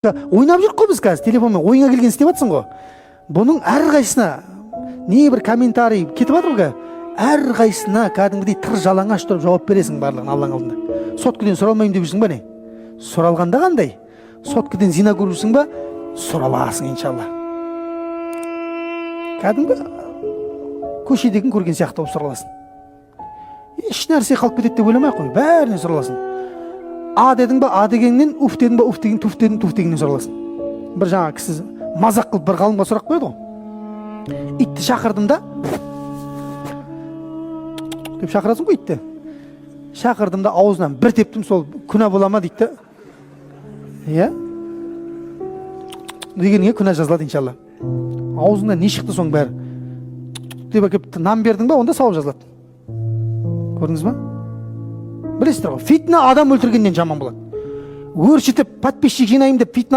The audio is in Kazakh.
ойнап жүрік қой біз қазір, телефонмен ойыңа келген істеп жатсың ғой. Бұның әрқайсысына не бір комментарий кетіп жатыр ғой. Әрқайсысына кәдімгідей тыр жалаңаш тұрып жауап бересің барлығын Алланың алдында. Соткіден сұралмаймын деп жүрсің ба не? Сұралғанда қандай? Соткіден зина көріп жүрсің ба? Сұраласың иншалла. Кәдімгі көшедегін көрген сияқты болып сұраласың. Еш нәрсе қалып кетеді деп ойламай қой, бәріне сұраласың. А дедің ба, а дегеннен, уф дедің ба, уф деген, туф дедің, туф дегеннен сұраласың. Бір жаңа кісі мазақ қылып бір ғалымға сұрақ қойды ғой. Итті шақырдым да, деп шақырасың ғой итті. Шақырдым да аузынан бір тептім, сол күнә бола ма дейді. Иә? Дегенге күнә жазылады иншалла. Аузынан не шықты соң бәрі? Деп әкеп нам бердің ба, онда сауап жазылады. Көрдіңіз ба? Білесіздер ғой, фитна адам өлтіргеннен жаман болады. Өршітіп, подписчик жинайым деп фитна